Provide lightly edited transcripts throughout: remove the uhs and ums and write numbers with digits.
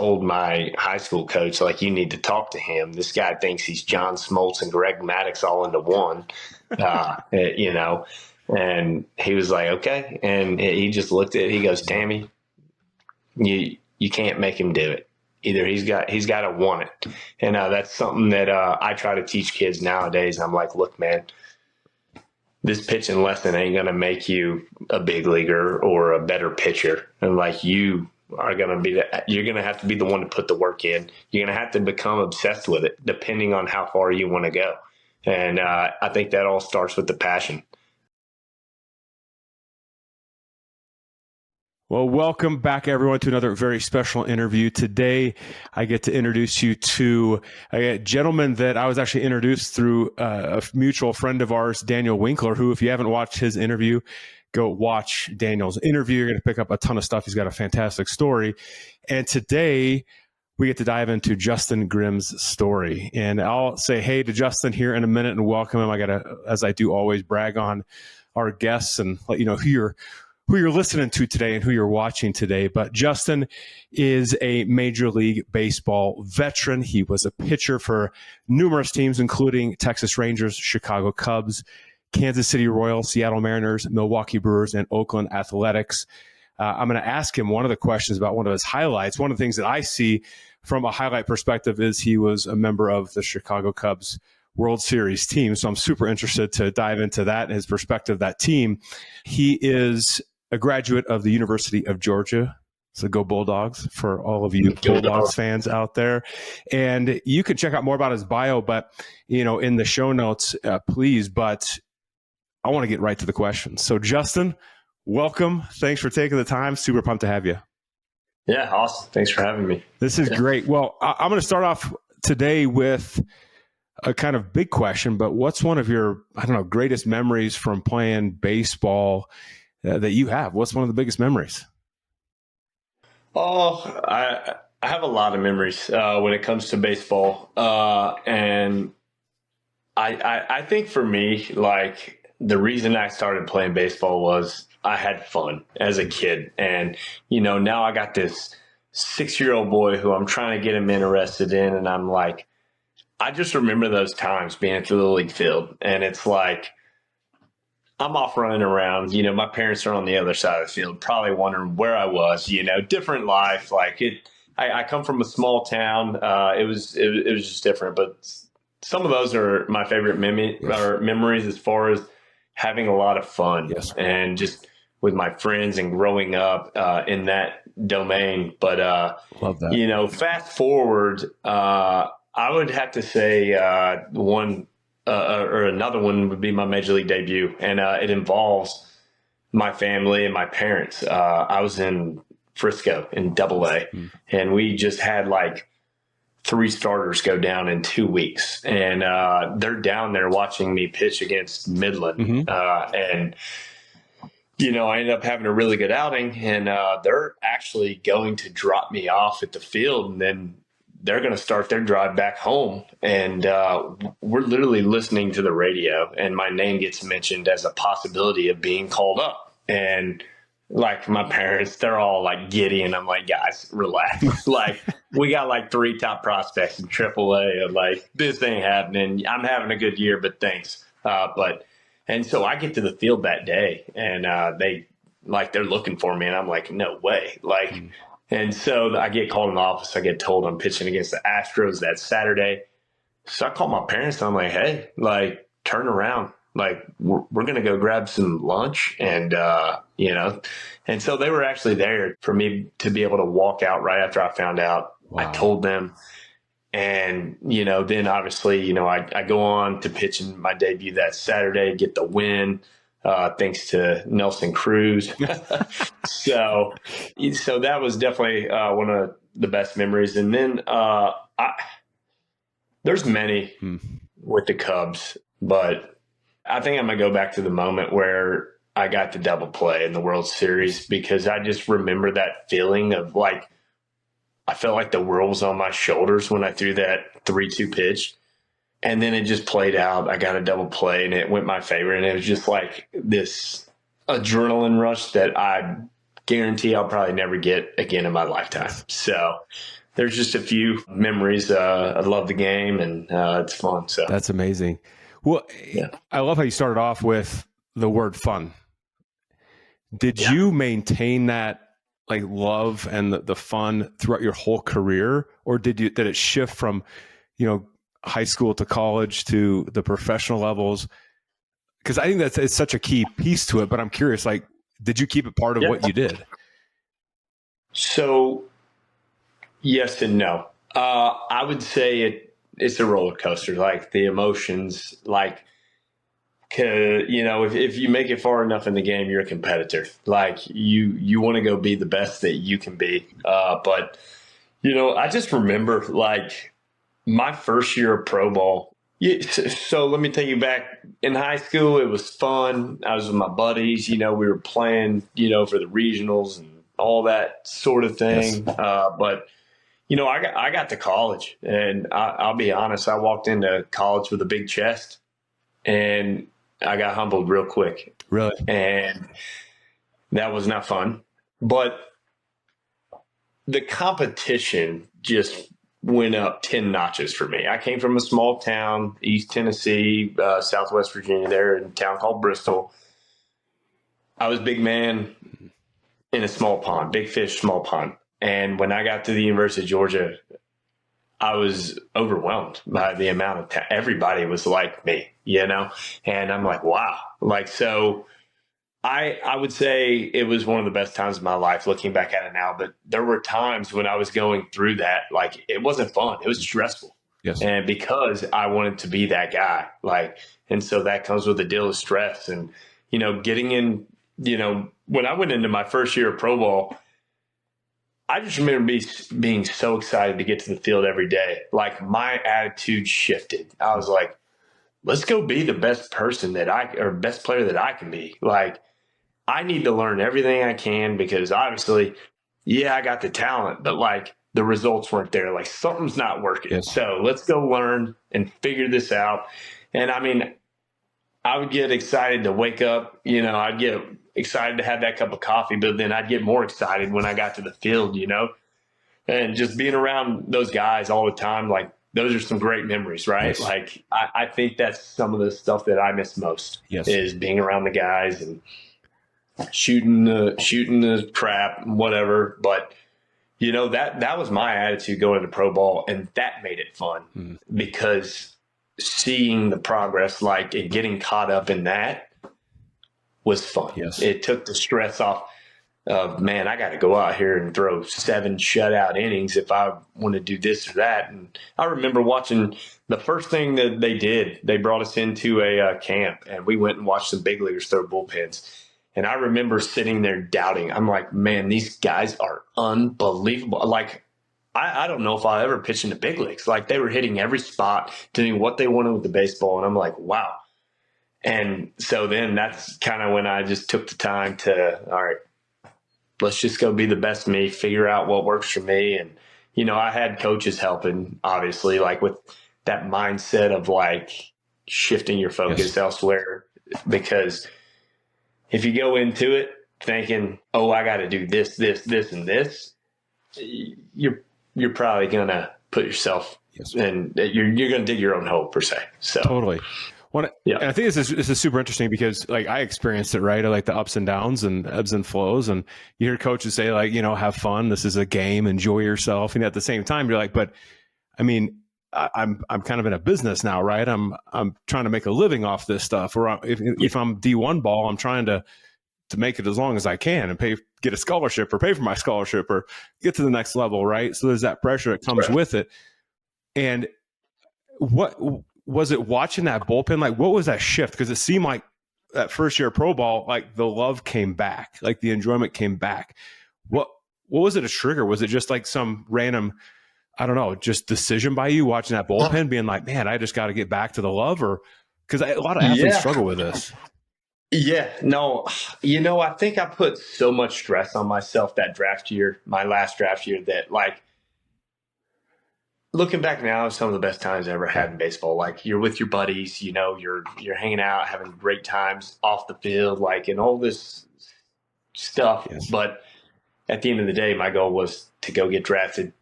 told my high school coach, like, you need to talk to him. This guy thinks he's John Smoltz and Greg Maddux all into one, you know. And he was like, okay. And he just looked at it. He goes, Tammy, you can't make him do it. Either he's got to want it. And that's something that I try to teach kids nowadays. I'm like, look, man, this pitching lesson ain't going to make you a big leaguer or a better pitcher. And like, you are going to you're going to have to be the one to put the work in. You're going to have to become obsessed with it, depending on how far you want to go. And I think that all starts with the passion. Well, welcome back, everyone, to another very special interview. Today, I get to introduce you to a gentleman that I was actually introduced through a mutual friend of ours, Daniel Winkler, who, if you haven't watched his interview, go watch Daniel's interview. You're going to pick up a ton of stuff. He's got a fantastic story. And today, we get to dive into Justin Grimm's story. And I'll say hey to Justin here in a minute and welcome him. I got to, as I do always, brag on our guests and let you know who you're listening to today and who you're watching today. But Justin is a Major League Baseball veteran. He was a pitcher for numerous teams, including Texas Rangers, Chicago Cubs, Kansas City Royals, Seattle Mariners, Milwaukee Brewers, and Oakland Athletics. I'm going to ask him one of the questions about one of his highlights. One of the things that I see from a highlight perspective is he was a member of the Chicago Cubs World Series team. So I'm super interested to dive into that and his perspective of that team. He is a graduate of the University of Georgia. So go Bulldogs for all of you Bulldogs fans out there. And you can check out more about his bio, but in the show notes, please. But I want to get right to the question. So Justin, welcome. Thanks for taking the time. Super pumped to have you. Yeah, awesome. Thanks for having me. This is great. Well, I'm going to start off today with a kind of big question, but what's one of your, greatest memories from playing baseball that you have? What's one of the biggest memories? Oh, I have a lot of memories when it comes to baseball. And I think for me, like, the reason I started playing baseball was I had fun as a kid. And, now I got this 6-year-old boy who I'm trying to get him interested in. And I'm like, I just remember those times being at the Little League field. And it's like, I'm off running around, my parents are on the other side of the field, probably wondering where I was, different life. Like I come from a small town. It was just different, but some of those are my favorite memories as far as having a lot of fun. Yes. And just with my friends and growing up in that domain. But, love that. Fast forward, I would have to say another one would be my Major League debut. And it involves my family and my parents. I was in Frisco in AA, and we just had like 3 starters go down in 2 weeks. And they're down there watching me pitch against Midland. And, I ended up having a really good outing, and they're actually going to drop me off at the field, and then they're going to start their drive back home. And we're literally listening to the radio, and my name gets mentioned as a possibility of being called up. And like, my parents, they're all like giddy, and I'm like, guys, relax. Like, we got like 3 top prospects in AAA, and like, this ain't happening. I'm having a good year, but thanks. And so I get to the field that day, and they're looking for me, and I'm like, no way. Like, and so I get called in the office. I get told I'm pitching against the Astros that Saturday. So I call my parents, and I'm like, hey, like, turn around. Like, we're going to go grab some lunch. And, and so they were actually there for me to be able to walk out right after I found out. Wow. I told them. And, then obviously, I go on to pitch in my debut that Saturday, get the win. Thanks to Nelson Cruz. So that was definitely one of the best memories. And then there's many with the Cubs, but I think I'm going to go back to the moment where I got to double play in the World Series, because I just remember that feeling of like, I felt like the world was on my shoulders when I threw that 3-2 pitch. And then it just played out. I got a double play, and it went my favor. And it was just like this adrenaline rush that I guarantee I'll probably never get again in my lifetime. So there's just a few memories. I love the game, and it's fun. So that's amazing. Well, yeah. I love how you started off with the word fun. Did you maintain that like love and the fun throughout your whole career, or did it shift from, high school to college to the professional levels? Because I think it's such a key piece to it, but I'm curious, like, did you keep it part of what you did? So yes and no. I would say it's a roller coaster, like the emotions, like, if you make it far enough in the game, you're a competitor. Like you want to go be the best that you can be. But I just remember like my first year of pro ball. So let me take you back. In high school, it was fun. I was with my buddies. We were playing, for the regionals and all that sort of thing. Yes. But I got to college, and I'll be honest. I walked into college with a big chest, and I got humbled real quick. Really? And that was not fun. But the competition just went up 10 notches for me. I came from a small town, East Tennessee, Southwest Virginia, there in a town called Bristol. I was big man in a small pond, big fish, small pond. And when I got to the University of Georgia, I was overwhelmed by the amount of everybody was like me, and I'm like, wow. Like, so I would say it was one of the best times of my life looking back at it now, but there were times when I was going through that, like, it wasn't fun. It was stressful. Yes. And because I wanted to be that guy, like, and so that comes with a deal of stress and, getting in, when I went into my first year of pro ball, I just remember being so excited to get to the field every day. Like, my attitude shifted. I was like, let's go be the best person best player that I can be. Like, I need to learn everything I can because obviously, I got the talent, but like the results weren't there. Like, something's not working. Yes. So let's go learn and figure this out. And I mean, I would get excited to wake up, I'd get excited to have that cup of coffee, but then I'd get more excited when I got to the field, and just being around those guys all the time. Like, those are some great memories, right? Yes. Like, I think that's some of the stuff that I miss most. Yes. Is being around the guys and shooting the crap, whatever. But, that was my attitude going into pro ball, and that made it fun because seeing the progress, like, and getting caught up in that was fun. Yes. It took the stress off of, man, I got to go out here and throw 7 shutout innings if I want to do this or that. And I remember watching the first thing that they did, they brought us into a camp, and we went and watched some big leaguers throw bullpens. And I remember sitting there doubting. I'm like, man, these guys are unbelievable. Like, I don't know if I'll ever pitch in the big leagues. Like, they were hitting every spot, doing what they wanted with the baseball. And I'm like, wow. And so then that's kind of when I just took the time to, all right, let's just go be the best me, figure out what works for me. And, I had coaches helping, obviously, like with that mindset of like shifting your focus elsewhere. Because if you go into it thinking, oh, I got to do this, this, this, and this, you're probably going to put yourself and you're going to dig your own hole per se. So totally. And I think this is super interesting because like I experienced it, right? I like the ups and downs and ebbs and flows. And you hear coaches say like, have fun. This is a game, enjoy yourself. And at the same time, you're like, but I mean, I'm kind of in a business now, right? I'm trying to make a living off this stuff. Or if I'm D1 ball, I'm trying to make it as long as I can and get a scholarship or pay for my scholarship or get to the next level, right? So there's that pressure that comes with it. And what was it watching that bullpen? Like, what was that shift? Because it seemed like that first year of pro ball, like the love came back, like the enjoyment came back. What was it a trigger? Was it just like some random, I don't know, just decision by you watching that bullpen being like, man, I just got to get back to the love? Or because a lot of athletes struggle with this. Yeah, no, I think I put so much stress on myself that draft year, my last draft year, that like looking back now, some of the best times I ever had in baseball. Like, you're with your buddies, you're hanging out, having great times off the field, like, and all this stuff. Yes. But at the end of the day, my goal was to go get drafted,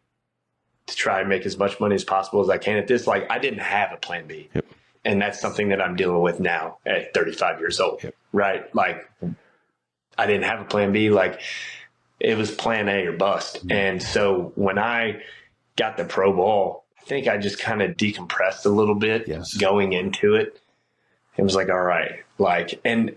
to try and make as much money as possible as I can at this. Like, I didn't have a plan B. Yep. And that's something that I'm dealing with now at 35 years old. Yep. Right? Like, I didn't have a plan B. Like, it was plan A or bust. Mm-hmm. And so when I got the pro ball, I think I just kind of decompressed a little bit going into it. It was like, all right, like, and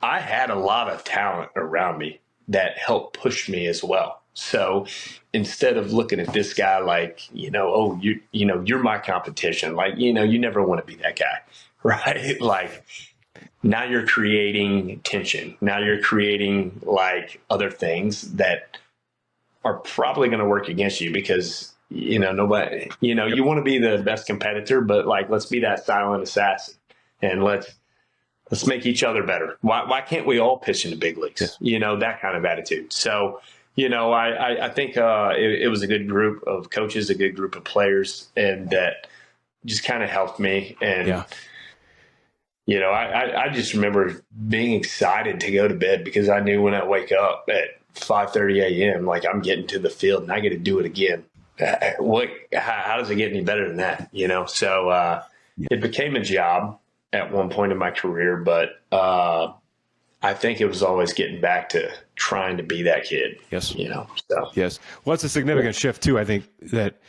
I had a lot of talent around me that helped push me as well. So instead of looking at this guy like, oh, you're my competition, like, you never want to be that guy, right? Like, now you're creating tension. Now you're creating like other things that are probably going to work against you because, nobody, you want to be the best competitor, but like, let's be that silent assassin and let's make each other better. Why can't we all pitch in the big leagues? Yeah. That kind of attitude. So, I think it was a good group of coaches, a good group of players, and that just kind of helped me. And, I just remember being excited to go to bed because I knew when I wake up at 5:30 a.m., like I'm getting to the field and I get to do it again. How does it get any better than that? So it became a job at one point in my career, but I think it was always getting back to trying to be that kid. Yes. So. Yes. Well, it's a significant shift too. I think that,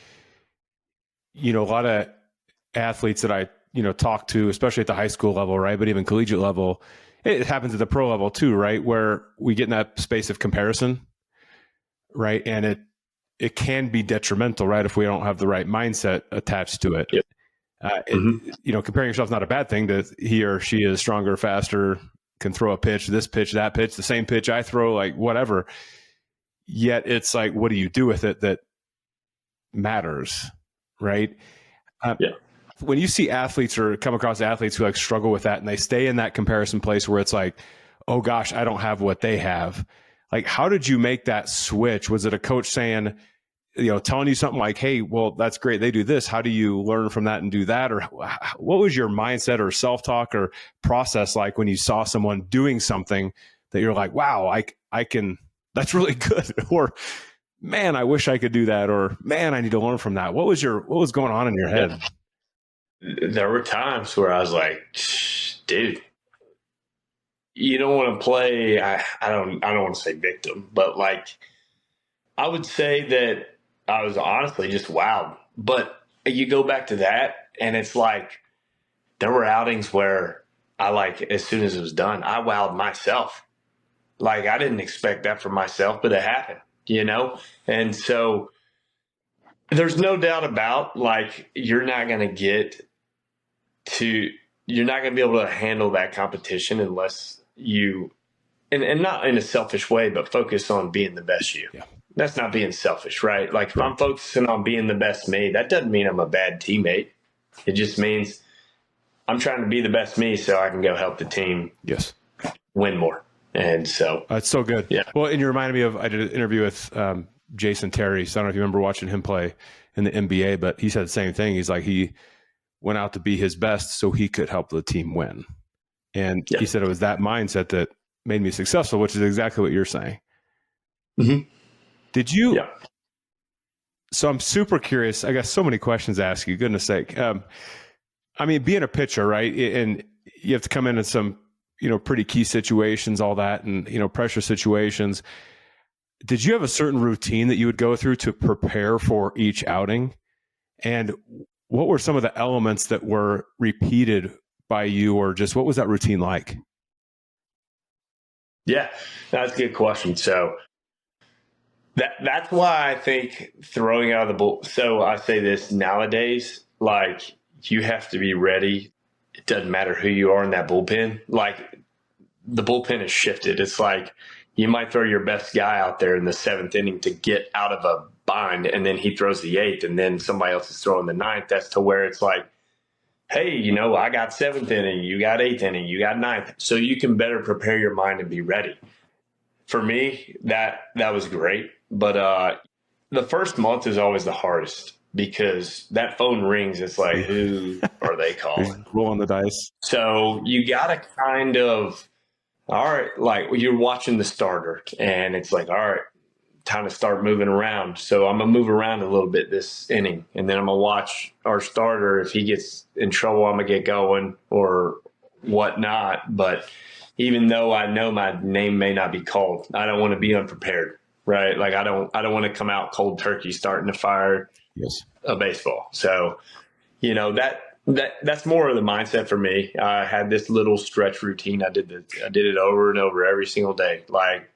a lot of athletes that I, talk to, especially at the high school level, right? But even collegiate level, it happens at the pro level too, right? Where we get in that space of comparison, right? And it can be detrimental, right? If we don't have the right mindset attached to it. Yep. Comparing yourself is not a bad thing. To he or she is stronger, faster, can throw a pitch, this pitch, that pitch, the same pitch I throw, like whatever. Yet it's like, what do you do with it that matters, right? When you see athletes or come across athletes who like struggle with that and they stay in that comparison place where it's like, oh gosh, I don't have what they have. Like, how did you make that switch? Was it a coach saying, telling you something like, hey, well, that's great, they do this. How do you learn from that and do that? Or what was your mindset or self-talk or process like when you saw someone doing something that you're like, wow, I can, that's really good. Or, man, I wish I could do that. Or, man, I need to learn from that. What was going on in your head? There were times where I was like, dude, you don't want to play. I don't want to say victim, but like, I would say that I was honestly just wowed. But you go back to that and it's like, there were outings where I like, as soon as it was done, I wowed myself. Like, I didn't expect that for myself, but it happened, And so there's no doubt about like, you're not going to be able to handle that competition unless you, and not in a selfish way, but focus on being the best you. Yeah. That's not being selfish, right? Like if I'm focusing on being the best me, that doesn't mean I'm a bad teammate. It just means I'm trying to be the best me so I can go help the team win more. And so it's so good. Yeah. Well, and you reminded me of, I did an interview with Jason Terry. So I don't know if you remember watching him play in the NBA, but he said the same thing. He's like, he went out to be his best so he could help the team win. And he said it was that mindset that made me successful, which is exactly what you're saying. Mm-hmm. Did you? Yeah. So I'm super curious. I got so many questions to ask you. Goodness sake. I mean, being a pitcher, right? And you have to come in some, pretty key situations, all that, and, pressure situations. Did you have a certain routine that you would go through to prepare for each outing? And what were some of the elements that were repeated by you, or just what was that routine like? Yeah, that's a good question. So that's why I think throwing out of the bull. So I say this nowadays, like you have to be ready. It doesn't matter who you are in that bullpen. Like the bullpen has shifted. It's like you might throw your best guy out there in the 7th inning to get out of a bind, and then he throws the 8th, and then somebody else is throwing the 9th. That's to where it's like, hey, I got 7th inning, you got 8th inning, you got 9th. So you can better prepare your mind and be ready. For me, that was great. But the first month is always the hardest because that phone rings. It's like, who are they calling? Rolling the dice. So you got to kind of, all right, like you're watching the starter and it's like, all right, kind of start moving around. So I'm going to move around a little bit this inning, and then I'm going to watch our starter. If he gets in trouble, I'm going to get going or whatnot. But even though I know my name may not be called, I don't want to be unprepared, right? Like I don't want to come out cold turkey starting to fire a baseball. So, that's more of the mindset for me. I had this little stretch routine. I did it over and over every single day. Like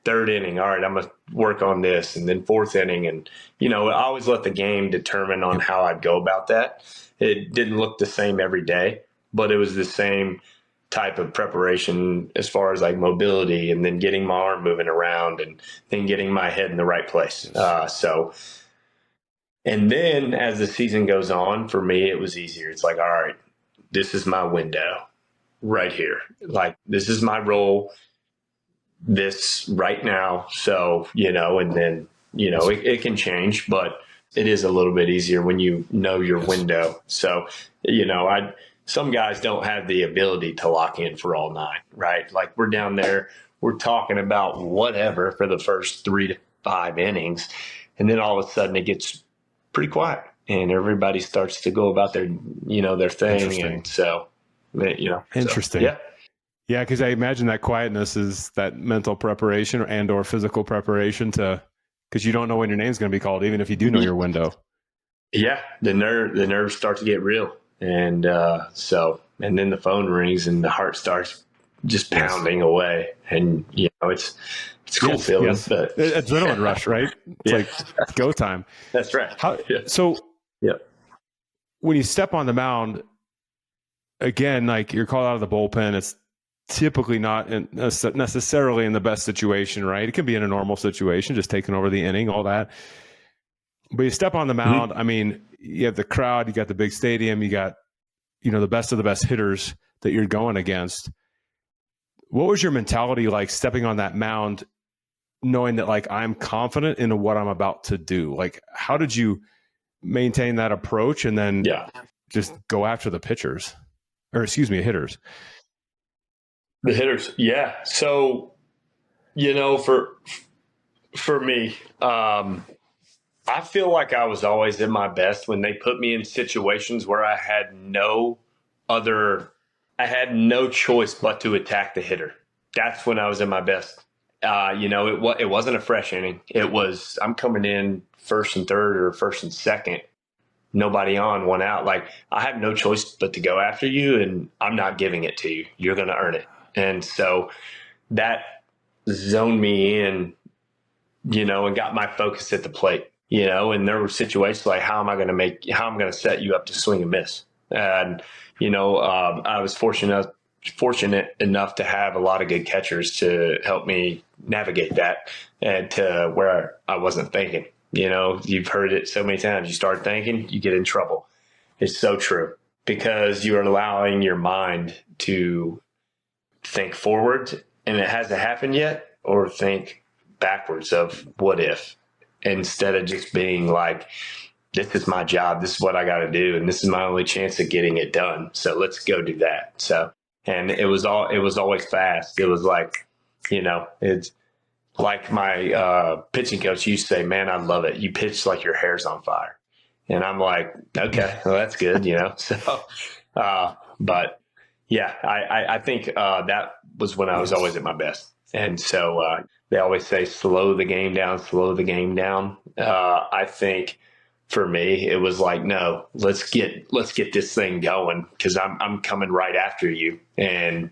third inning, all right, I'm going to work on this, and then fourth inning. And, I always let the game determine on how I'd go about that. It didn't look the same every day, but it was the same type of preparation as far as like mobility, and then getting my arm moving around, and then getting my head in the right place. And then as the season goes on, for me, it was easier. It's like, all right, this is my window right here. Like, this is my role this right now. So, and then, it can change, but it is a little bit easier when you know your window. So, some guys don't have the ability to lock in for all nine, right? Like we're down there, we're talking about whatever for the first 3 to 5 innings. And then all of a sudden it gets pretty quiet and everybody starts to go about their, their thing. And so, Interesting. So, yeah. Yeah. Cause I imagine that quietness is that mental preparation or physical preparation cause you don't know when your name's going to be called, even if you do know your window. Yeah. The nerves start to get real. And and then the phone rings and the heart starts just pounding away. And, it's a cool feeling. Yes. But adrenaline rush, right? It's like it's go time. That's right. So when you step on the mound, again, like you're called out of the bullpen, it's typically not necessarily in the best situation, right? It can be in a normal situation, just taking over the inning, all that. But you step on the mound, I mean, you have the crowd, you got the big stadium, you got, the best of the best hitters that you're going against. What was your mentality like stepping on that mound, knowing that like I'm confident in what I'm about to do? Like, how did you maintain that approach and then just go after the hitters? The hitters. Yeah. So, for me, I feel like I was always in my best when they put me in situations where I had no choice but to attack the hitter. That's when I was in my best. It wasn't a fresh inning. It was, I'm coming in first and third or first and second, nobody on, one out. Like I have no choice but to go after you, and I'm not giving it to you. You're going to earn it. And so that zoned me in, and got my focus at the plate. And there were situations like, how am I going to set you up to swing and miss? And, I was fortunate enough to have a lot of good catchers to help me navigate that and to where I wasn't thinking. You've heard it so many times. You start thinking, you get in trouble. It's so true because you are allowing your mind to think forward and it hasn't happened yet, or think backwards of what if, instead of just being like, this is my job, this is what I got to do, and this is my only chance of getting it done. So let's go do that. So, and it was always fast. It was like, it's like my pitching coach used to say, man, I love it. You pitch like your hair's on fire. And I'm like, okay, well, that's good, So, but yeah, I think that was when I was always at my best. And so they always say, slow the game down, slow the game down. I think for me, it was like, no, let's get this thing going because I'm coming right after you. And,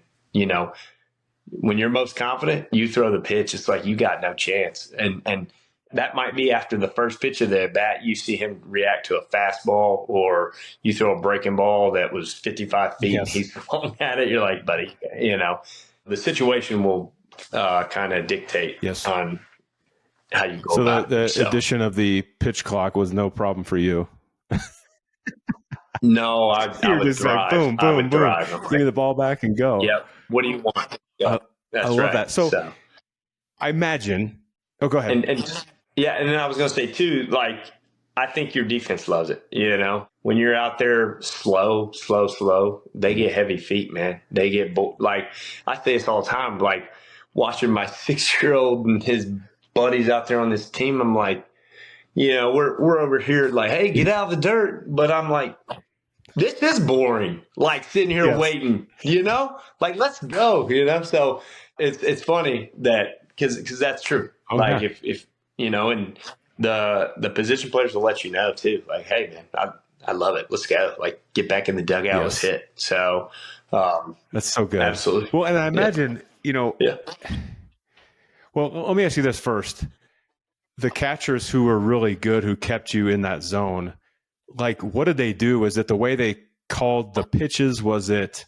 when you're most confident, you throw the pitch, it's like you got no chance. And that might be after the first pitch of the bat, you see him react to a fastball, or you throw a breaking ball that was 55 feet and he's throwing at it. You're like, buddy, the situation will kind of dictate on how you go about it. So the addition of the pitch clock was no problem for you. No, I would just drive. Like, boom, boom, boom. Drive. Give me the ball back and go. Yep. What do you want? Yep. I love that. So I imagine. Oh, go ahead. And then I was going to say too, like, I think your defense loves it. When you're out there slow, they get heavy feet, man. They get like, I say this all the time, like watching my 6-year-old and his buddies out there on this team. I'm like, we're over here like, hey, get out of the dirt. But I'm like, this is boring. Like sitting here waiting, like let's go, So it's funny that because that's true. Oh, like yeah. if and the position players will let you know too. Like, hey man, I love it. Let's go. Like get back in the dugout. Let's hit. So that's so good. Absolutely. Well, and I imagine Yeah. Well, let me ask you this first. The catchers who were really good, who kept you in that zone, like what did they do? Was it the way they called the pitches? Was it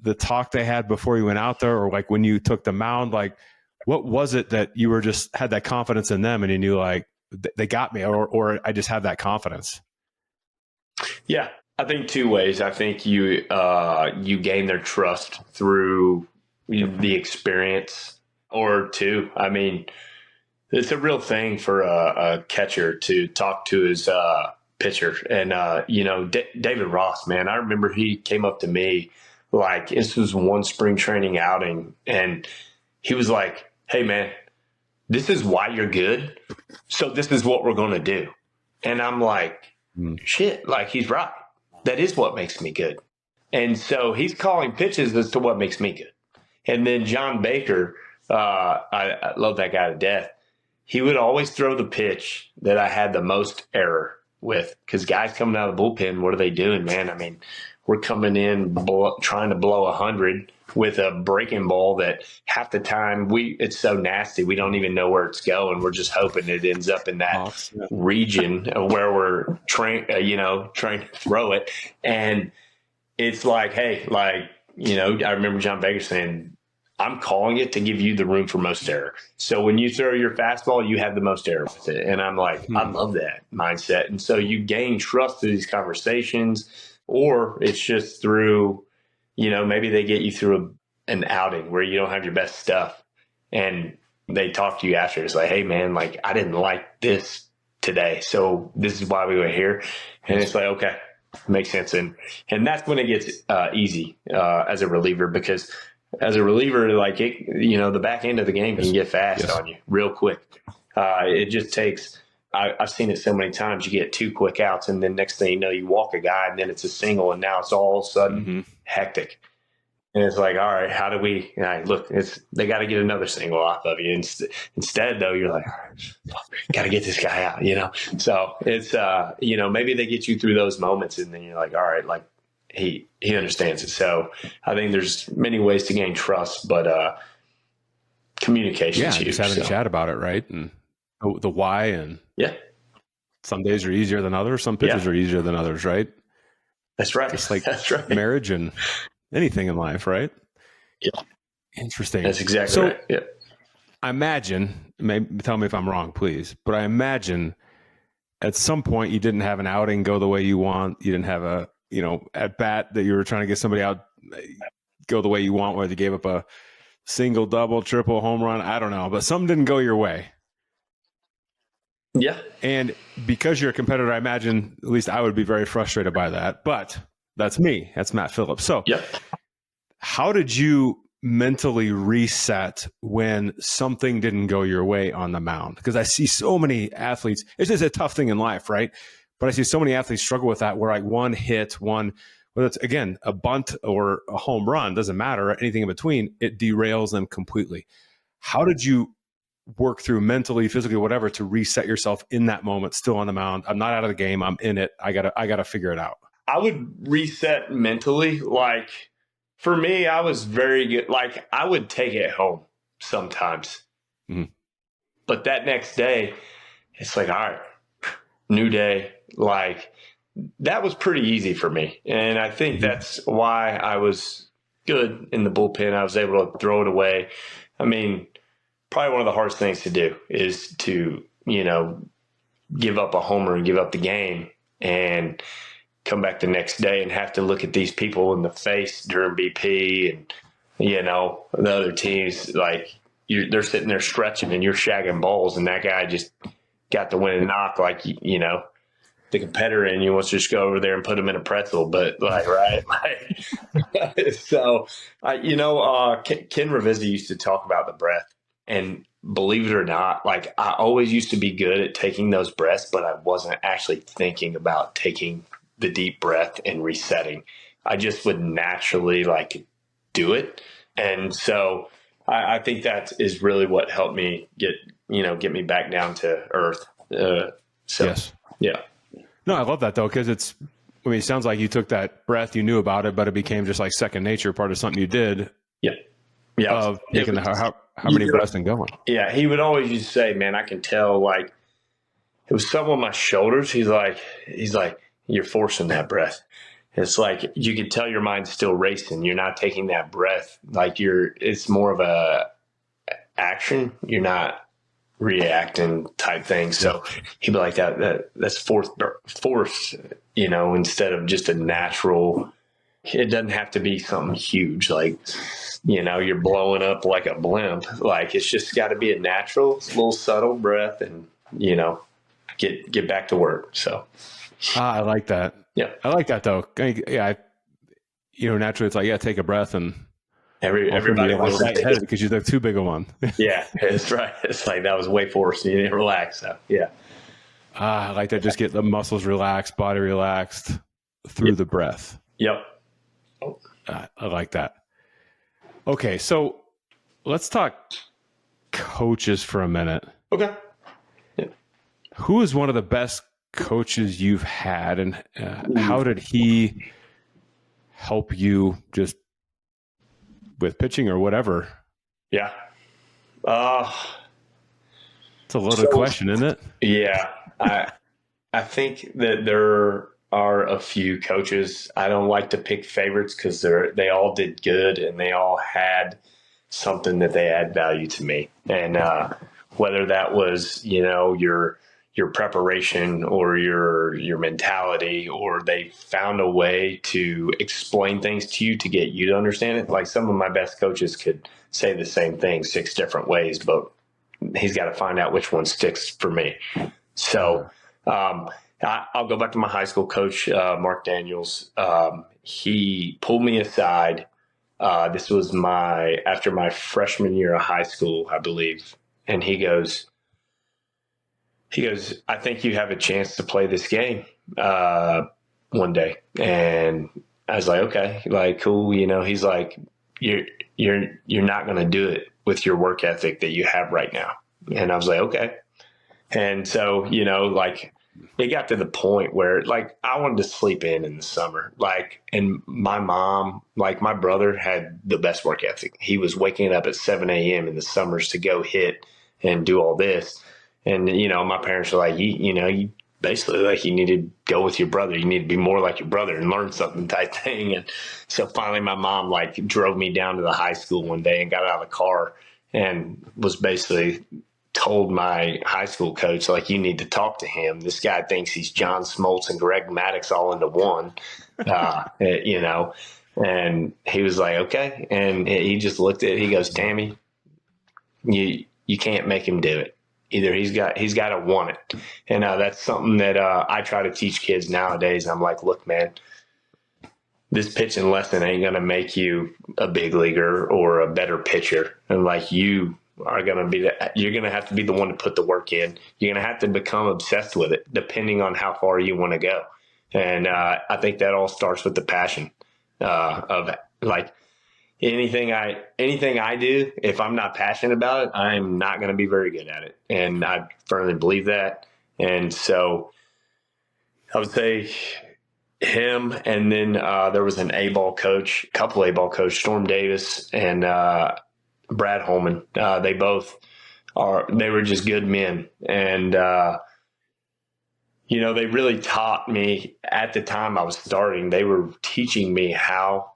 the talk they had before you went out there, or like when you took the mound? Like what was it that you were just had that confidence in them and you knew like they got me, or I just have that confidence? Yeah, I think two ways. I think you gain their trust through the experience, or two, I mean, it's a real thing for a catcher to talk to his pitcher. And, David Ross, man, I remember he came up to me like this was one spring training outing. And he was like, hey, man, this is why you're good. So this is what we're going to do. And I'm like, shit, like he's right. That is what makes me good. And so he's calling pitches as to what makes me good. And then John Baker, I love that guy to death. He would always throw the pitch that I had the most error with, because guys coming out of the bullpen, what are they doing, man? I mean, we're coming in trying to blow 100 with a breaking ball that half the time it's so nasty we don't even know where it's going. We're just hoping it ends up in that region where we're trying to throw it. And it's like, hey, like, I remember John Baker saying, I'm calling it to give you the room for most error. So when you throw your fastball, you have the most error with it. And I'm like, I love that mindset. And so you gain trust through these conversations, or it's just through, maybe they get you through an outing where you don't have your best stuff and they talk to you after. It's like, hey man, like I didn't like this today. So this is why we were here. And it's like, okay, makes sense. And that's when it gets easy as a reliever, because as a reliever, like the back end of the game can get fast on you real quick. It just takes. I've seen it so many times. You get 2 quick outs, and then next thing you know, you walk a guy, and then it's a single, and now it's all of a sudden hectic. And it's like, all right, how do we? Look, they got to get another single off of you. Instead, though, you're like, all right, got to get this guy out. So it's maybe they get you through those moments, and then you're like, all right, like. He understands it. So I think there's many ways to gain trust, but communication is huge. Just having a chat about it, right? And the why, and some days are easier than others. Some pitches are easier than others, right? That's right. Just like that's right. Marriage and anything in life, right? Yeah. Interesting. That's exactly right. Yeah. I imagine, maybe tell me if I'm wrong, please, but I imagine at some point you didn't have an outing go the way you want. You didn't have a at bat that you were trying to get somebody out go the way you want, whether you gave up a single, double, triple, home run, I don't know, but something didn't go your way. Yeah. And because you're a competitor, I imagine at least I would be very frustrated by that, but that's me. That's Matt Phillips. So how did you mentally reset when something didn't go your way on the mound? Because I see so many athletes, it's just a tough thing in life, right? But I see so many athletes struggle with that, where like one hit, whether it's, again, a bunt or a home run, doesn't matter, anything in between, it derails them completely. How did you work through mentally, physically, whatever, to reset yourself in that moment, still on the mound? I'm not out of the game. I'm in it. I gotta figure it out. I would reset mentally. Like for me, I was very good. Like I would take it home sometimes, but that next day, it's like, all right, new day. Like that was pretty easy for me. And I think that's why I was good in the bullpen. I was able to throw it away. I mean, probably one of the hardest things to do is to, give up a homer and give up the game and come back the next day and have to look at these people in the face during BP and, the other teams, like they're sitting there stretching and you're shagging balls, and that guy just got the winning knock, like, the competitor in you wants to just go over there and put them in a pretzel, but like, right. So, Ken Ravizzi used to talk about the breath, and believe it or not, like I always used to be good at taking those breaths, but I wasn't actually thinking about taking the deep breath and resetting. I just would naturally like do it. And so I think that is really what helped me get me back down to earth. Yes. Yeah. No, I love that though, because it sounds like you took that breath, you knew about it, but it became just like second nature, part of something you did. Yeah. Yeah. Of taking how many breaths and going. Yeah. He would always used to say, man, I can tell like it was something on my shoulders. He's like, you're forcing that breath. It's like you can tell your mind's still racing. You're not taking that breath. Like it's more of a action. You're not reacting type thing. So he'd be like that's force, instead of just a natural. It doesn't have to be something huge like, you're blowing up like a blimp. Like it's just got to be a natural, little subtle breath and, get back to work. So I like that. Yeah. I like that though. Yeah. Naturally it's like, take a breath and everybody wants to take it because you took too big a one. Yeah, that's right. It's like that was way forced. You didn't relax. So yeah. I like that. Just get the muscles relaxed, body relaxed through the breath. Yep. I like that. Okay. So let's talk coaches for a minute. Okay. Yeah. Who is one of the best coaches you've had, and how did he help you just with pitching or whatever? Yeah. It's a loaded question, isn't it? Yeah. I think that there are a few coaches. I don't like to pick favorites because they all did good and they all had something that they add value to me. And whether that was, your preparation or your mentality, or they found a way to explain things to you to get you to understand it. Like some of my best coaches could say the same thing 6 different ways, but he's got to find out which one sticks for me. So I'll go back to my high school coach, Mark Daniels. He pulled me aside. This was after my freshman year of high school, I believe. And he goes, I think you have a chance to play this game one day. And I was like, okay, like, cool. He's like, you're not going to do it with your work ethic that you have right now. And I was like, okay. And so, like it got to the point where like I wanted to sleep in the summer. Like, and my mom, like my brother had the best work ethic. He was waking up at 7 a.m. in the summers to go hit and do all this. And, my parents were like, you basically like you need to go with your brother. You need to be more like your brother and learn something type thing. And so finally my mom like drove me down to the high school one day and got out of the car and was basically told my high school coach, like, you need to talk to him. This guy thinks he's John Smoltz and Greg Maddux all into one, and he was like, okay. And he just looked at it. He goes, Tammy, you can't make him do it. Either he's got to want it. And that's something that I try to teach kids nowadays. I'm like, look, man, this pitching lesson ain't going to make you a big leaguer or a better pitcher. And like you are going to be you're going to have to be the one to put the work in. You're going to have to become obsessed with it depending on how far you want to go. And I think that all starts with the passion of like, anything I do, if I'm not passionate about it, I'm not going to be very good at it. And I firmly believe that. And so I would say him. And then there was a couple A-ball coach, Storm Davis and Brad Holman. They were just good men. And, they really taught me at the time I was starting. They were teaching me how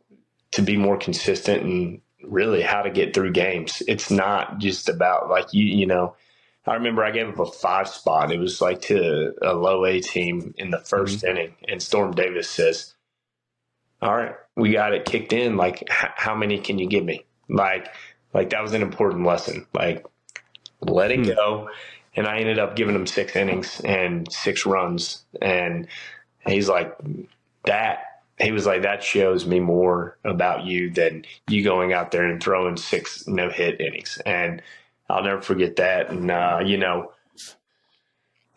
to be more consistent and really how to get through games. It's not just about like, I remember I gave up a 5 spot. It was like to a low A team in the first inning. And Storm Davis says, all right, we got it kicked in. Like, how many can you give me? Like that was an important lesson. Like, let it go. And I ended up giving him 6 innings and 6 runs. And he's like, he was like, that shows me more about you than you going out there and throwing 6 no-hit innings. And I'll never forget that. And,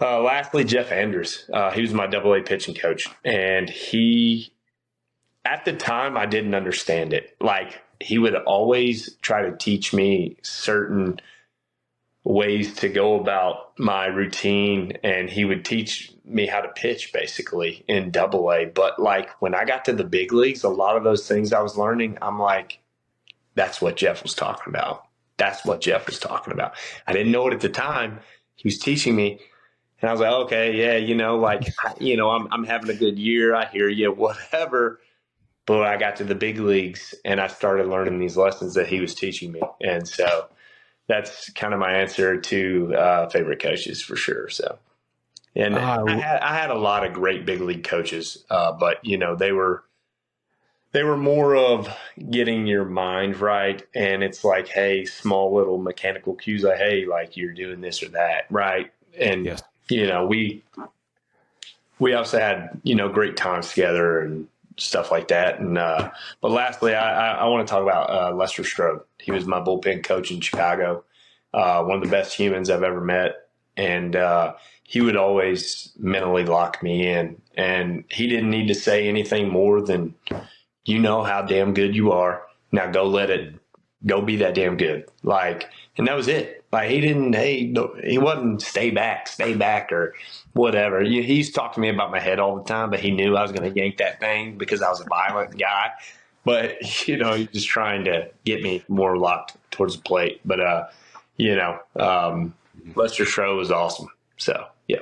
lastly, Jeff Andrews. He was my AA pitching coach. And at the time, I didn't understand it. Like, he would always try to teach me certain ways to go about my routine, and he would teach me how to pitch basically in AA. But like when I got to the big leagues, a lot of those things I was learning, I'm like, that's what Jeff was talking about. That's what Jeff was talking about. I didn't know it at the time. He was teaching me, and I was like, okay, yeah, I'm having a good year. I hear you, whatever. But I got to the big leagues and I started learning these lessons that he was teaching me. And so that's kind of my answer to favorite coaches for sure. So, and I had a lot of great big league coaches, but they were more of getting your mind right. And it's like, hey, small little mechanical cues, like, hey, like you're doing this or that, right? And yes. We also had great times together and stuff like that. And but lastly, I want to talk about Lester Strode. He was my bullpen coach in Chicago. One of the best humans I've ever met. And he would always mentally lock me in. And he didn't need to say anything more than, you know how damn good you are. Now go be that damn good. Like, and that was it. Like he wasn't stay back or whatever. He used to talk to me about my head all the time, but he knew I was going to yank that thing because I was a violent guy. But, he's just trying to get me more locked towards the plate. But, Lester Strode was awesome. So, yeah.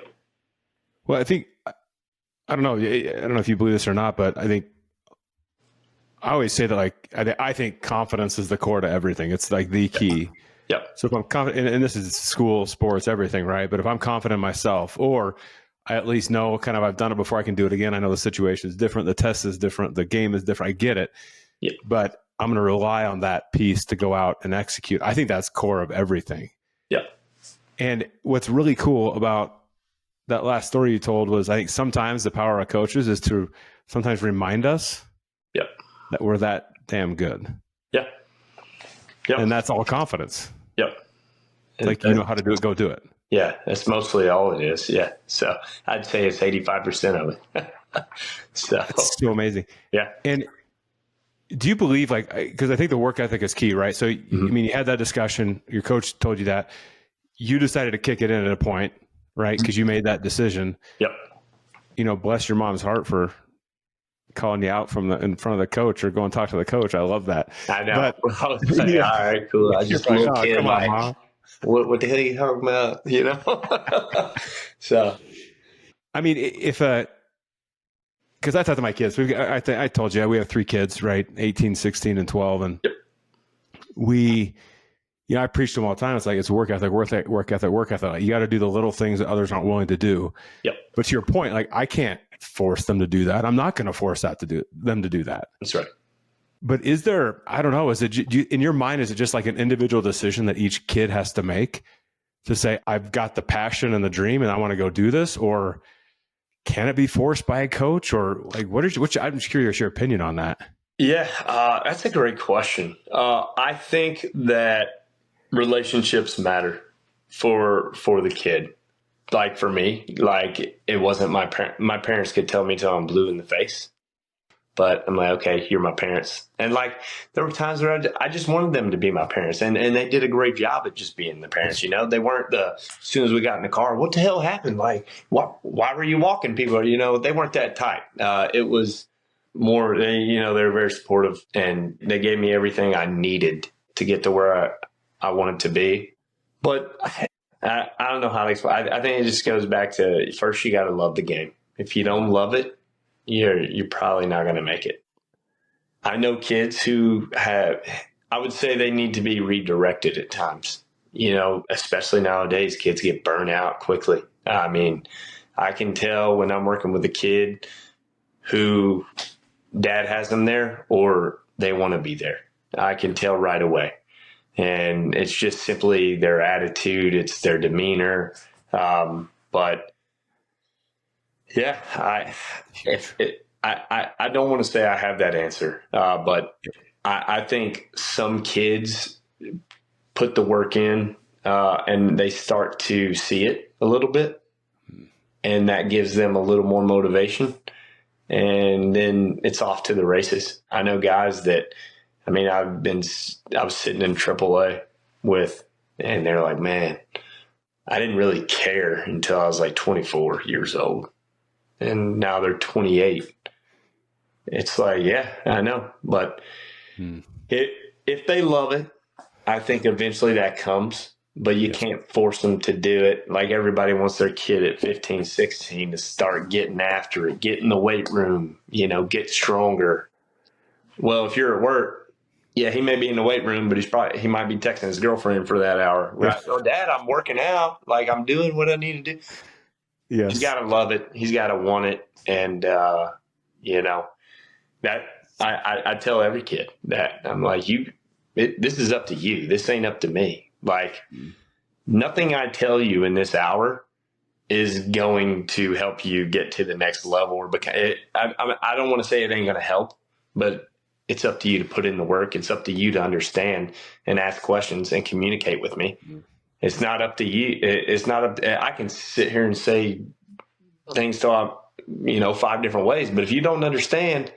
Well, I don't know if you believe this or not, but I always say that, like, I think confidence is the core to everything. It's like the key. Yeah. So if I'm confident, and this is school, sports, everything, right? But if I'm confident in myself, or I at least know kind of I've done it before, I can do it again. I know the situation is different. The test is different. The game is different. I get it. Yeah. But I'm going to rely on that piece to go out and execute. I think that's core of everything. Yeah. And what's really cool about that last story you told was, I think sometimes the power of coaches is to sometimes remind us that we're that damn good. Yeah. Yep. And that's all confidence. Yep. Like, you know how to do it, go do it. Yeah. That's mostly all it is. Yeah. So I'd say it's 85% of it. So it's so amazing. Yeah. And do you believe, like, because I think the work ethic is key, right? So, I mean, you had that discussion, your coach told you that, you decided to kick it in at a point, right? Because you made that decision. Yep. Bless your mom's heart for calling you out in front of the coach or go and talk to the coach. I love that. I know. But, I was like, all right, cool. I just looked in like, what the hell are you talking about? So, I mean, because I thought to my kids, I told you, we have 3 kids, right? 18, 16, and 12. And I preach to them all the time. It's like, it's work ethic. Like, you got to do the little things that others aren't willing to do. Yep. But to your point, like, I can't force them to do that. I'm not going to force them to do that. That's right. But is there, I don't know, is it in your mind, is it just like an individual decision that each kid has to make to say, I've got the passion and the dream and I want to go do this? Or can it be forced by a coach? Or like, I'm just curious your opinion on that. Yeah, that's a great question. I think that relationships matter for the kid. Like for me, like it wasn't my parents could tell me till I'm blue in the face, but I'm like, okay, you're my parents. And like, there were times where I just wanted them to be my parents, and they did a great job at just being the parents. They weren't as soon as we got in the car, what the hell happened? Like, why were you walking people? They weren't that tight. It was more, they were very supportive, and they gave me everything I needed to get to where I wanted to be. But I don't know how to explain. I think it just goes back to, first you got to love the game. If you don't love it, you're probably not going to make it. I know kids who I would say they need to be redirected at times. Especially nowadays, kids get burnt out quickly. I mean, I can tell when I'm working with a kid who dad has them there or they want to be there. I can tell right away. And it's just simply their attitude, it's their demeanor. But yeah, I don't want to say I have that answer, but I think some kids put the work in and they start to see it a little bit, and that gives them a little more motivation. And then it's off to the races. I know guys that, I mean, I was sitting in AAA with, and they're like, man, I didn't really care until I was like 24 years old. And now they're 28. It's like, yeah, I know. But if they love it, I think eventually that comes. But you can't force them to do it. Like everybody wants their kid at 15, 16 to start getting after it, get in the weight room, get stronger. Well, if you're at work, yeah, he may be in the weight room, but he might be texting his girlfriend for that hour. Right? Oh, Dad, I'm working out. Like I'm doing what I need to do. Yes. He's got to love it. He's got to want it. And, that I tell every kid that I'm like, this is up to you. This ain't up to me. Like nothing I tell you in this hour is going to help you get to the next level. Or I don't want to say it ain't going to help, but it's up to you to put in the work. It's up to you to understand and ask questions and communicate with me. It's not up to you. It's not up to, I can sit here and say things to 5 different ways, but if you don't understand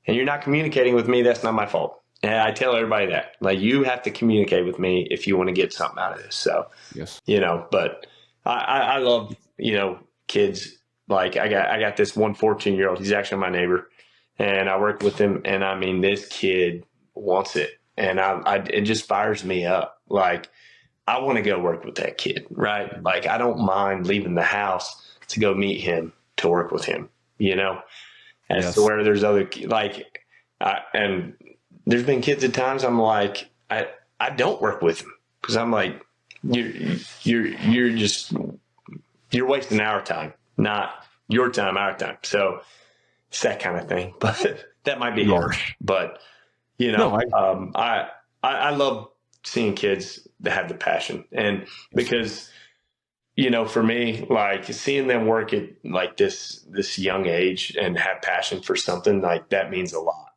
and you're not communicating with me, that's not my fault. And I tell everybody that, like, you have to communicate with me if you want to get something out of this. So, yes, but I love, kids. Like I got this 14-year-old. He's actually my neighbor, and I work with him. And I mean, this kid wants it, and it just fires me up. Like I want to go work with that kid, right? Like I don't mind leaving the house to go meet him, to work with him, as to where there's other and there's been kids at times I'm like, I don't work with them because I'm like, you're wasting our time, not your time, our time. So it's that kind of thing, but that might be harsh, but I love seeing kids that have the passion, and because, for me, like seeing them work at like this young age and have passion for something, like that means a lot.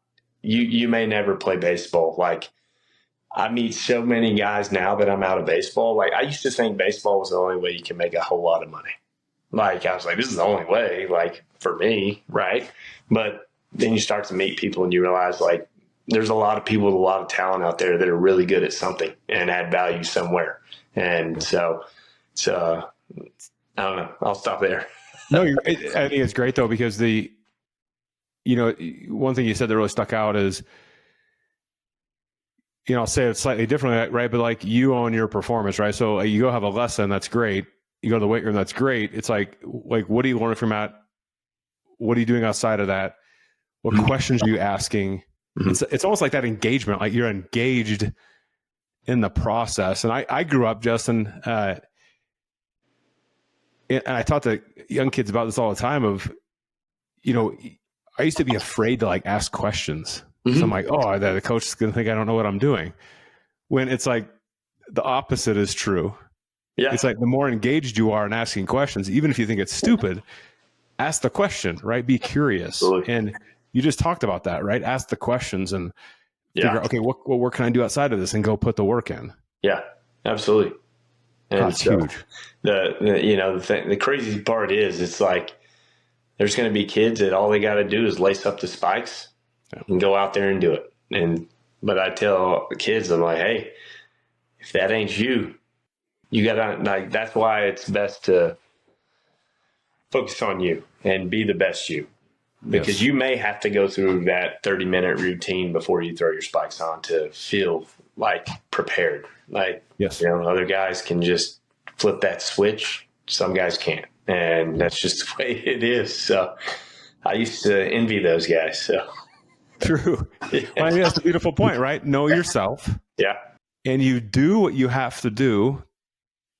You may never play baseball. Like I meet so many guys now that I'm out of baseball. Like I used to think baseball was the only way you can make a whole lot of money. Like I was like, this is the only way, like for me. Right. But then you start to meet people and you realize like there's a lot of people with a lot of talent out there that are really good at something and add value somewhere. And so I don't know. I'll stop there. No, I think it's great though, because one thing you said that really stuck out is, I'll say it slightly differently, right? But like you own your performance, right? So you go have a lesson, that's great. You go to the weight room, that's great. It's like, what are you learning from that? What are you doing outside of that? What questions are you asking? It's almost like that engagement, like you're engaged in the process. And I grew up, Justin, and I talk to young kids about this all the time of, I used to be afraid to like ask questions. So I'm like, oh, the coach is going to think I don't know what I'm doing. When it's like the opposite is true. Yeah. It's like the more engaged you are in asking questions, even if you think it's stupid, ask the question, right? Be curious. Absolutely. And you just talked about that, right? Ask the questions and figure out, okay, what work can I do outside of this, and go put the work in. Yeah, absolutely. And that's huge. The crazy part is it's like there's going to be kids that all they got to do is lace up the spikes and go out there and do it. But I tell the kids, I'm like, hey, if that ain't you, you got to, like, that's why it's best to focus on you and be the best you. Because you may have to go through that 30-minute routine before you throw your spikes on to feel like prepared. Like, other guys can just flip that switch. Some guys can't. And that's just the way it is. So I used to envy those guys. So true. Yeah. Well, I think that's a beautiful point, right? Know yourself. Yeah. And you do what you have to do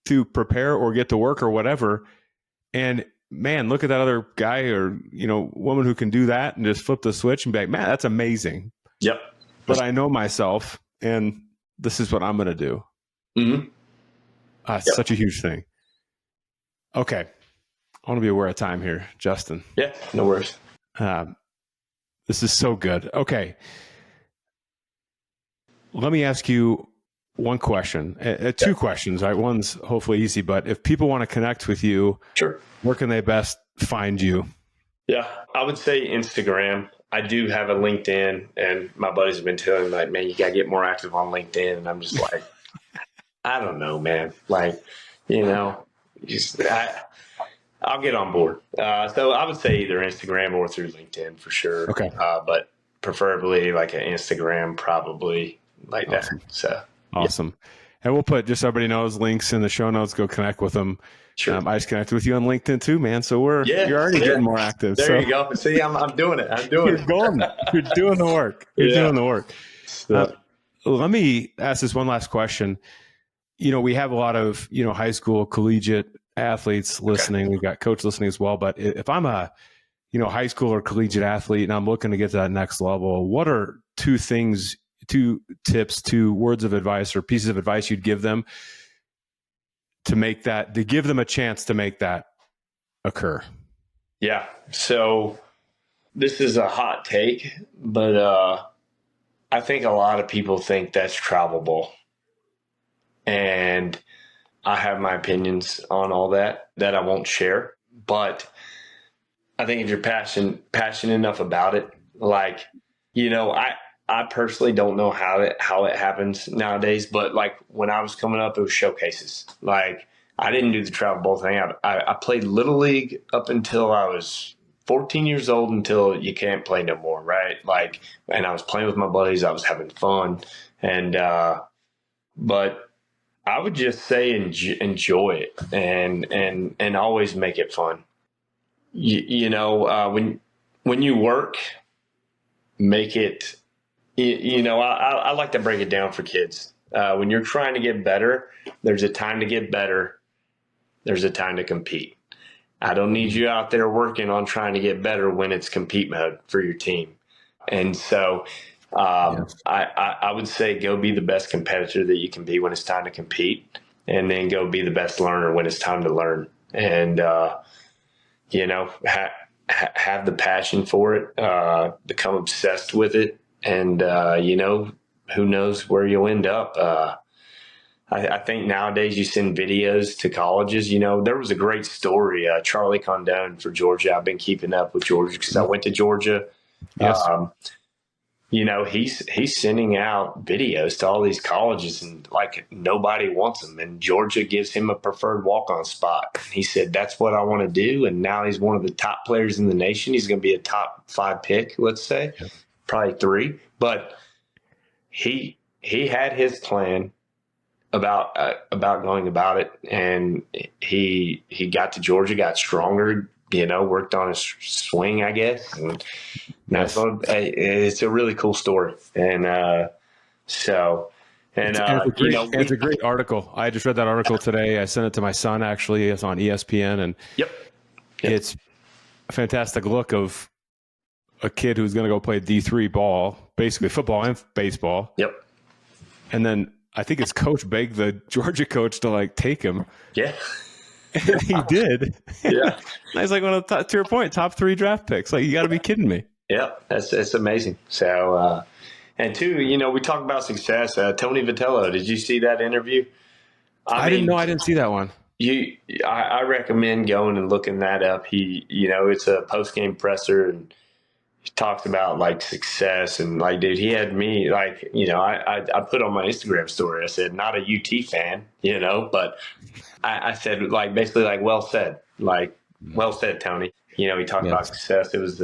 to prepare or get to work or whatever. And man, look at that other guy or, woman who can do that and just flip the switch and be like, man, that's amazing. Yep. But I know myself and this is what I'm going to do. Mm-hmm. It's such a huge thing. Okay. I want to be aware of time here, Justin. Yeah, no worries. This is so good. Okay. Let me ask you one question, two questions, right? One's hopefully easy, but if people want to connect with you, Sure. where can they best find you? Yeah, I would say Instagram. I do have a LinkedIn, and my buddies have been telling me, like, man, you got to get more active on LinkedIn. And I'm just like, I don't know, man. Like, just, I'll get on board. So I would say either Instagram or through LinkedIn for sure. Okay. But preferably like an Instagram, probably like Awesome. that. So awesome. Yeah. And we'll put, just so everybody knows, links in the show notes. Go connect with them. Sure. I just connected with you on LinkedIn too, man. So you're already getting more active. There you go. See, I'm doing it. I'm doing it. You're doing the work. You're doing the work. So, let me ask this one last question. We have a lot of, high school, collegiate athletes listening. We've got coach listening as well. But if I'm a, high school or collegiate athlete and I'm looking to get to that next level, what are two tips, two words of advice or pieces of advice you'd give them to give them a chance to make that occur? Yeah. So this is a hot take, but I think a lot of people think that's travel ball. And I have my opinions on all that I won't share. But I think if you're passionate enough about it, like, I personally don't know how it happens nowadays, but like when I was coming up, it was showcases. Like I didn't do the travel ball thing. I played Little League up until I was 14 years old, until you can't play no more, right? Like, and I was playing with my buddies. I was having fun. And, but I would just say enjoy it and always make it fun. When you work, make it, I like to break it down for kids. When you're trying to get better, there's a time to get better. There's a time to compete. I don't need you out there working on trying to get better when it's compete mode for your team. And so I would say go be the best competitor that you can be when it's time to compete, and then go be the best learner when it's time to learn. And, have the passion for it, become obsessed with it. And, who knows where you'll end up. I think nowadays you send videos to colleges. There was a great story, Charlie Condone for Georgia. I've been keeping up with Georgia because I went to Georgia. Yes. He's sending out videos to all these colleges, and like nobody wants them. And Georgia gives him a preferred walk-on spot. He said, that's what I want to do. And now he's one of the top players in the nation. He's going to be a top 5 pick, let's say, probably 3. But he had his plan about going about it, and he got to Georgia, got stronger, worked on his swing, I guess, and that's it's a really cool story. And it's a great article. I just read that article today. I sent it to my son. Actually, it's on ESPN, and it's a fantastic look of a kid who's going to go play D3 ball, basically football and baseball. Yep. And then I think his coach begged the Georgia coach to take him. Yeah. And he did. Yeah. I was like, to your point, top 3 draft picks. Like, you got to be kidding me. Yeah, it's amazing. So, and two, we talk about success. Tony Vitello, did you see that interview? I didn't know. I didn't see that one. I recommend going and looking that up. He, it's a post-game presser, and he talks about like success, and like, dude, he had me like, I put on my Instagram story, I said, not a UT fan, but I said, like, basically like, well said, Tony. He talked about success. It was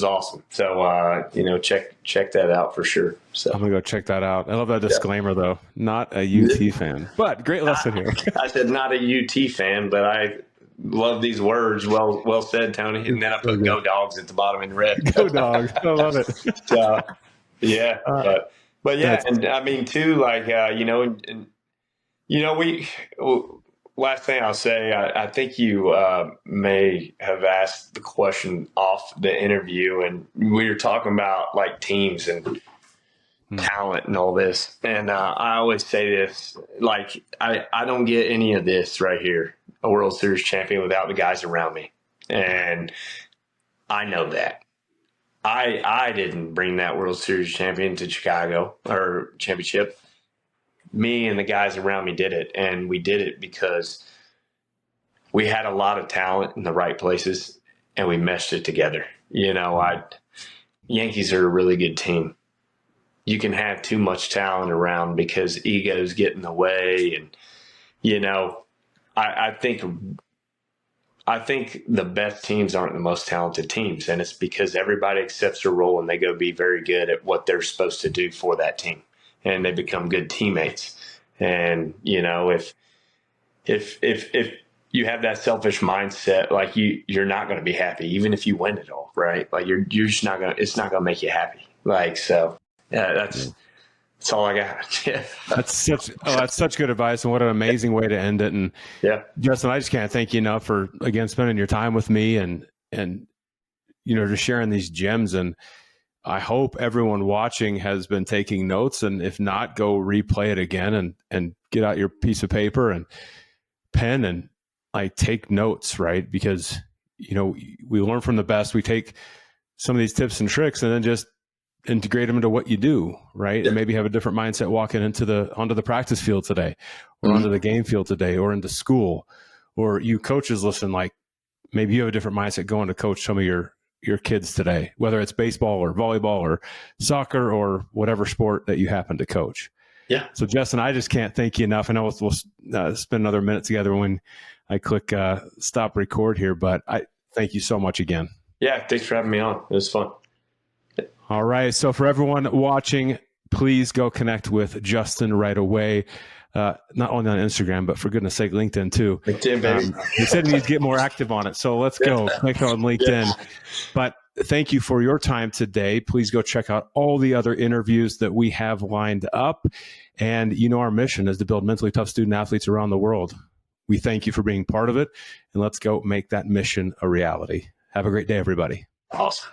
awesome. So, check that out for sure. So I'm going to go check that out. I love that disclaimer though. Not a UT fan, but great lesson here. I said, not a UT fan, but I love these words. Well said, Tony. And then I put Go Dogs at the bottom in red. Go Dogs. I love it. So, yeah. But yeah. And I mean, too, like, last thing I'll say, I think you may have asked the question off the interview, and we were talking about like teams and talent and all this. And I always say this, like, I don't get any of this right here, a World Series champion, without the guys around me. And I know that. I didn't bring that World Series champion to Chicago, or championship. me and the guys around me did it. And we did it because we had a lot of talent in the right places and we meshed it together. Yankees are a really good team. You can have too much talent around because egos get in the way. And, I think the best teams aren't the most talented teams. And it's because everybody accepts their role and they go be very good at what they're supposed to do for that team. And they become good teammates. And, if you have that selfish mindset, like you're not going to be happy, even if you win it all, right? Like you're just not going to, it's not going to make you happy. Like, so yeah, that's all I got. Yeah. That's such good advice, and what an amazing way to end it. And yeah, Justin, I just can't thank you enough for, again, spending your time with me and just sharing these gems. And I hope everyone watching has been taking notes, and if not, go replay it again and get out your piece of paper and pen and take notes, right? Because, we learn from the best. We take some of these tips and tricks and then just integrate them into what you do, right? And maybe have a different mindset walking onto the practice field today, or onto the game field today, or into school. Or you coaches listen, maybe you have a different mindset going to coach some of your kids today, whether it's baseball or volleyball or soccer or whatever sport that you happen to coach. Yeah. So Justin, I just can't thank you enough. I know we'll spend another minute together when I click stop record here, but I thank you so much again. Yeah. Thanks for having me on. It was fun. All right. So for everyone watching, please go connect with Justin right away. Not only on Instagram, but for goodness sake, LinkedIn too. LinkedIn, baby. He said he needs to get more active on it. So let's go connect on LinkedIn. Yeah. But thank you for your time today. Please go check out all the other interviews that we have lined up. And our mission is to build mentally tough student athletes around the world. We thank you for being part of it, and let's go make that mission a reality. Have a great day, everybody. Awesome.